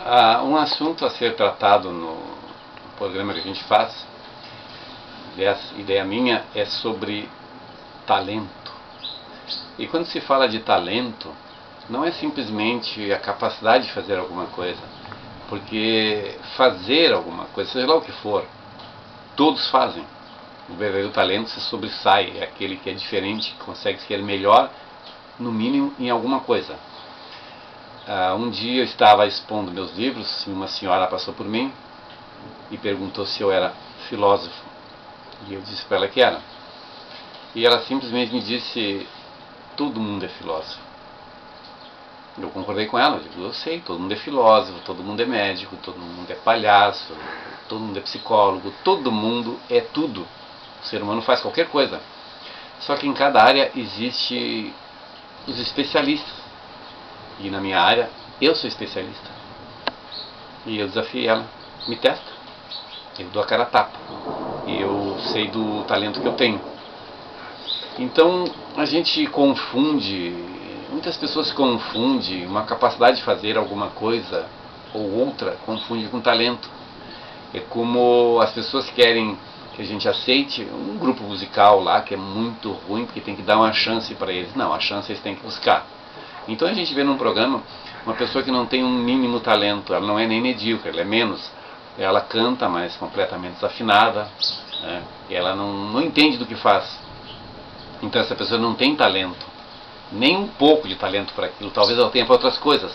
Um assunto a ser tratado no programa que a gente faz, ideia minha, é sobre talento. E quando se fala de talento, não é simplesmente a capacidade de fazer alguma coisa, porque fazer alguma coisa, seja lá o que for, todos fazem. O verdadeiro talento se sobressai, é aquele que é diferente, que consegue ser melhor, no mínimo, em alguma coisa. Um dia eu estava expondo meus livros e uma senhora passou por mim e perguntou se eu era filósofo. E eu disse para ela que era. E ela simplesmente me disse: todo mundo é filósofo. Eu concordei com ela, eu sei, todo mundo é filósofo, todo mundo é médico, todo mundo é palhaço, todo mundo é psicólogo, todo mundo é tudo. O ser humano faz qualquer coisa. Só que em cada área existe os especialistas. E na minha área, eu sou especialista. E eu desafiei ela, me testa. Eu dou a cara a tapa. E eu sei do talento que eu tenho. Então, a gente confunde, muitas pessoas confundem uma capacidade de fazer alguma coisa ou outra, confunde com talento. É como as pessoas querem que a gente aceite um grupo musical lá que é muito ruim, porque tem que dar uma chance para eles. Não, a chance eles têm que buscar. Então a gente vê num programa uma pessoa que não tem um mínimo talento, ela não é nem medíocre, ela é menos. Ela canta, mas completamente desafinada, né? E ela não entende do que faz. Então essa pessoa não tem talento, nem um pouco de talento para aquilo, talvez ela tenha para outras coisas.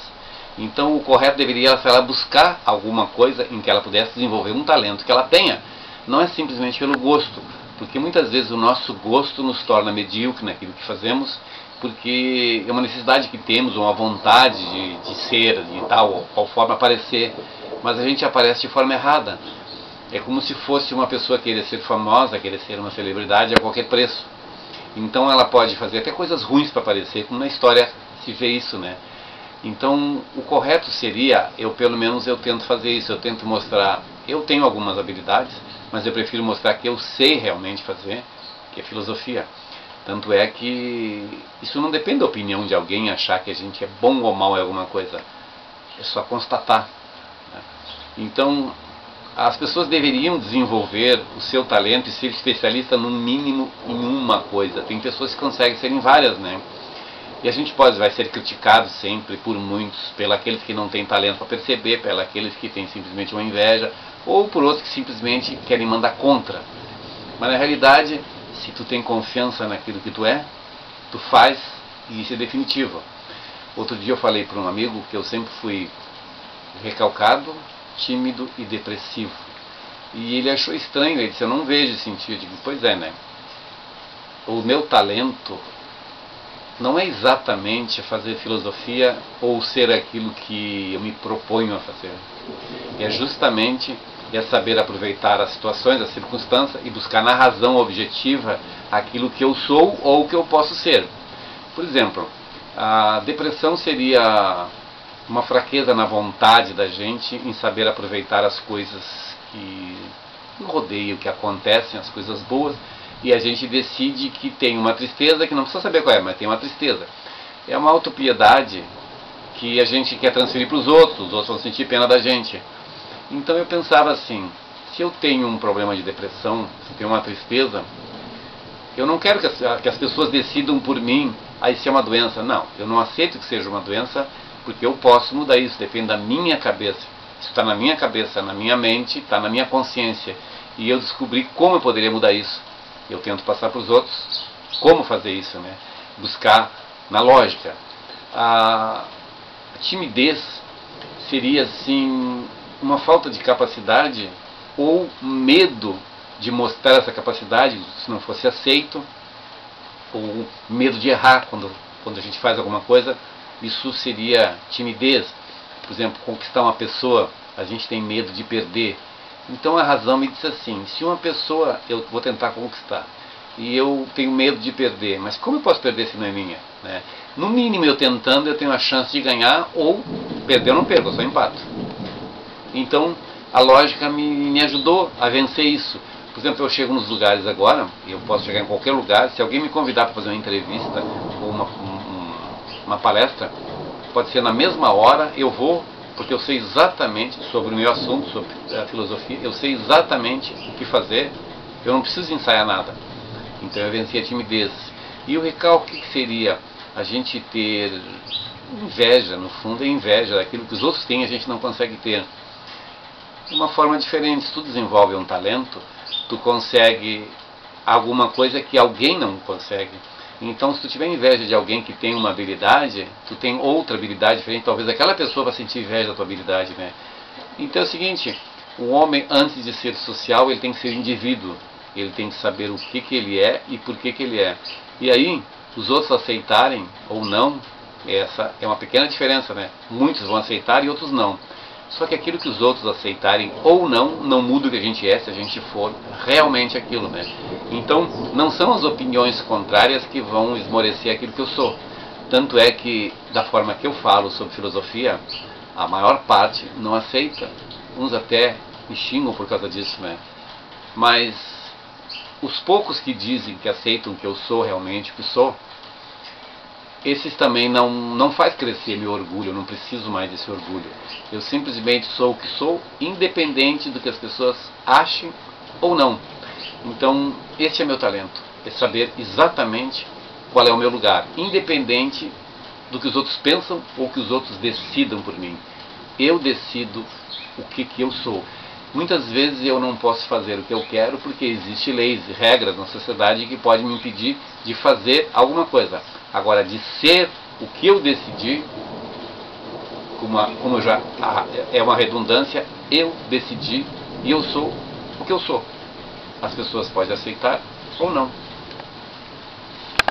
Então o correto deveria ser ela buscar alguma coisa em que ela pudesse desenvolver um talento que ela tenha. Não é simplesmente pelo gosto, porque muitas vezes o nosso gosto nos torna medíocre naquilo que fazemos, porque é uma necessidade que temos, uma vontade de ser, de tal qual forma aparecer, mas a gente aparece de forma errada. É como se fosse uma pessoa querer ser famosa, querer ser uma celebridade a qualquer preço. Então ela pode fazer até coisas ruins para aparecer, como na história se vê isso, né? Então o correto seria, pelo menos eu tento fazer isso, eu tento mostrar, eu tenho algumas habilidades, mas eu prefiro mostrar que eu sei realmente fazer, que é filosofia. Tanto é que isso não depende da opinião de alguém achar que a gente é bom ou mal em alguma coisa. É só constatar, né? Então, as pessoas deveriam desenvolver o seu talento e ser especialista no mínimo em uma coisa. Tem pessoas que conseguem ser em várias, né? E a gente vai ser criticado sempre por muitos, pelos aqueles que não têm talento para perceber, pelos aqueles que têm simplesmente uma inveja, ou por outros que simplesmente querem mandar contra. Mas na realidade, se tu tem confiança naquilo que tu é, tu faz e isso é definitivo. Outro dia eu falei para um amigo que eu sempre fui recalcado, tímido e depressivo. E ele achou estranho, ele disse: eu não vejo sentido. Eu digo: pois é, né? O meu talento não é exatamente fazer filosofia ou ser aquilo que eu me proponho a fazer. É justamente saber aproveitar as situações, as circunstâncias e buscar na razão objetiva aquilo que eu sou ou que eu posso ser. Por exemplo, a depressão seria uma fraqueza na vontade da gente em saber aproveitar as coisas que rodeiam, que acontecem, as coisas boas, e a gente decide que tem uma tristeza que não precisa saber qual é, mas tem uma tristeza. É uma autopiedade que a gente quer transferir para os outros vão sentir pena da gente. Então eu pensava assim: se eu tenho um problema de depressão, se eu tenho uma tristeza, eu não quero que as pessoas decidam por mim, isso é uma doença. Não, eu não aceito que seja uma doença, porque eu posso mudar isso, depende da minha cabeça. Isso está na minha cabeça, na minha mente, está na minha consciência. E eu descobri como eu poderia mudar isso. Eu tento passar para os outros como fazer isso, né? Buscar na lógica. A timidez seria assim uma falta de capacidade ou medo de mostrar essa capacidade se não fosse aceito, ou medo de errar quando a gente faz alguma coisa. Isso seria timidez. Por exemplo, conquistar uma pessoa, a gente tem medo de perder. Então a razão me disse assim: se uma pessoa eu vou tentar conquistar e eu tenho medo de perder, mas como eu posso perder se não é minha, né? No mínimo eu tentando, eu tenho a chance de ganhar, ou perder eu não perco, eu só empato. Então a lógica me ajudou a vencer isso. Por exemplo, eu chego nos lugares agora, eu posso chegar em qualquer lugar, se alguém me convidar para fazer uma entrevista ou uma palestra, pode ser na mesma hora, eu vou porque eu sei exatamente sobre o meu assunto, sobre a filosofia, eu sei exatamente o que fazer, eu não preciso ensaiar nada. Então eu venci a timidez. E o recalque que seria a gente ter inveja, no fundo é inveja daquilo que os outros têm e a gente não consegue ter. De uma forma diferente, se tu desenvolve um talento, tu consegue alguma coisa que alguém não consegue. Então, se tu tiver inveja de alguém que tem uma habilidade, tu tem outra habilidade diferente, talvez aquela pessoa vai sentir inveja da tua habilidade, né? Então é o seguinte, o homem, antes de ser social, ele tem que ser indivíduo. Ele tem que saber o que ele é e por que ele é. E aí, os outros aceitarem ou não, essa é uma pequena diferença, né? Muitos vão aceitar e outros não. Só que aquilo que os outros aceitarem ou não muda o que a gente é se a gente for realmente aquilo, né? Então, não são as opiniões contrárias que vão esmorecer aquilo que eu sou. Tanto é que, da forma que eu falo sobre filosofia, a maior parte não aceita. Uns até me xingam por causa disso, né? Mas os poucos que dizem que aceitam que eu sou realmente o que sou, esses também não faz crescer meu orgulho, eu não preciso mais desse orgulho. Eu simplesmente sou o que sou, independente do que as pessoas achem ou não. Então, esse é meu talento, é saber exatamente qual é o meu lugar, independente do que os outros pensam ou que os outros decidam por mim. Eu decido o que eu sou. Muitas vezes eu não posso fazer o que eu quero porque existem leis e regras na sociedade que podem me impedir de fazer alguma coisa. Agora, de ser o que eu decidi, como já é uma redundância, eu decidi e eu sou o que eu sou. As pessoas podem aceitar ou não.